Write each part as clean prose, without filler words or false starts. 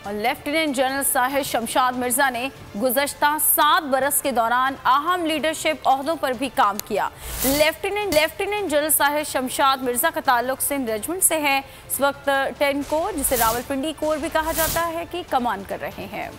और lieutenant general Sahir Shamshad Mirza ने गुज़श्ता 7 बरस के दौरान अहम लीडरशिप ओहदों पर भी काम किया। लेफ्टिनेंट जनरल साहिर शमशाद मिर्जा का ताल्लुक सिंध रेजिमेंट से है। इस वक्त 10 कोर, जिसे रावलपिंडी कोर भी कहा जाता है, की कमान कर रहे हैं।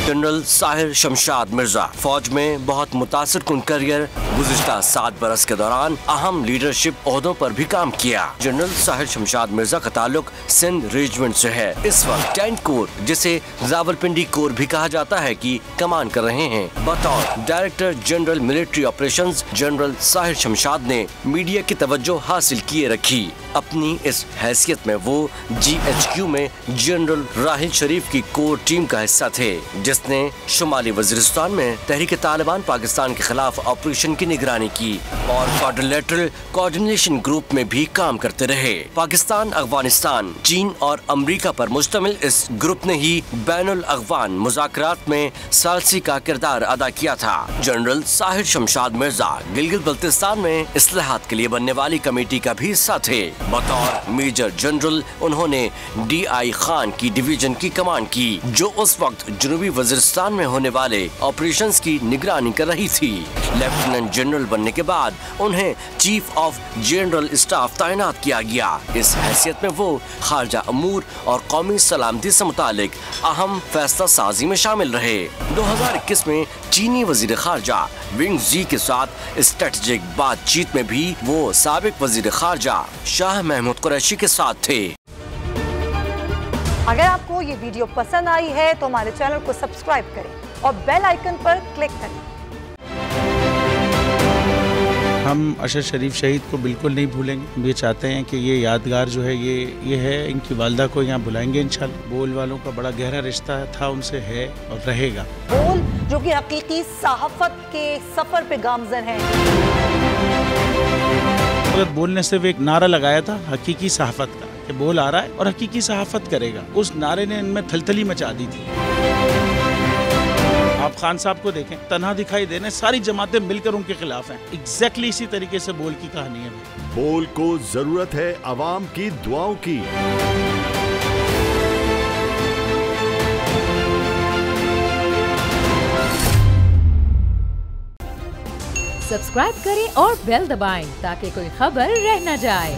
जनरल साहिर शमशाद मिर्जा फौज में बहुत मुतासिर कुन करियर, गुज़िश्ता 7 बरस के दौरान अहम लीडरशिप ओहदों पर भी काम किया। जनरल साहिर शमशाद मिर्जा का ताल्लुक सिंध रेजिमेंट से है। इस वक्त 10 कोर, जिसे रावलपिंडी कोर भी कहा जाता है, की कमान कर रहे हैं। बतौर director general military operations, general Sahir Shamshad ने मीडिया की तवज्जो हासिल किए रखी। अपनी इस हैसियत में वो GHQ में जनरल राहिल शरीफ की कोर टीम का हिस्सा थे, जिसने शुमाली वजीरिस्तान में तहरीक तालिबान पाकिस्तान के खिलाफ ऑपरेशन की निगरानी की और क्वाड्रिलेटरल कोऑर्डिनेशन ग्रुप में भी काम करते रहे। पाकिस्तान, अफगानिस्तान, चीन और अमेरिका पर मुश्तमिल इस ग्रुप ने ही बैनुल अगवान मुज़ाकरात में सालसी का किरदार अदा किया था। जनरल साहिर शमशाद मिर्जा गिलगित बल्तिस्तान में इस्लाहात के लिए बनने वाली कमेटी का भी हिस्सा थे। बतौर मेजर जनरल उन्होंने DI खान की डिवीजन की कमान की, जो उस वक्त जनूबी वजीरिस्तान में होने वाले ऑपरेशंस की निगरानी कर रही थी। लेफ्टिनेंट जनरल बनने के बाद उन्हें चीफ ऑफ जनरल स्टाफ तैनात किया गया। इस हैसियत में वो खारजा अमूर और कौमी सलामती से मुतालिक अहम फैसला साजी में शामिल रहे। 2021 में चीनी वजीर खारजा विंग जी के साथ स्ट्रेटेजिक बातचीत में भी वो साबिक वजीर खारजा शाह महमूद कुरैशी के साथ थे। अगर आपको ये वीडियो पसंद आई है तो हमारे चैनल को सब्सक्राइब करें और बेल आइकन पर क्लिक करें। हम अशर शरीफ शहीद को बिल्कुल नहीं भूलेंगे। हम ये चाहते हैं कि ये यादगार जो है ये है, इनकी वालदा को यहाँ बुलाएंगे इंशाल्लाह। बोल वालों का बड़ा गहरा रिश्ता था उनसे, है और रहेगा। बोल जो कि हकीकी सहाफत के सफर पे गामजन है। बोल ने सिर्फ एक नारा लगाया था हकीकी सहाफत का, कि बोल आ रहा है और हकीकी सहाफत करेगा। उस नारे ने इनमें थलथली मचा दी थी। आप खान साहब को देखें, तन्हा दिखाई देने, सारी जमातें मिलकर उनके खिलाफ हैं। एग्जैक्टली इसी तरीके से बोल की कहानी है। बोल को जरूरत है अवाम की दुआओं की। सब्सक्राइब करें और बेल दबाएं ताकि कोई खबर रह न जाए।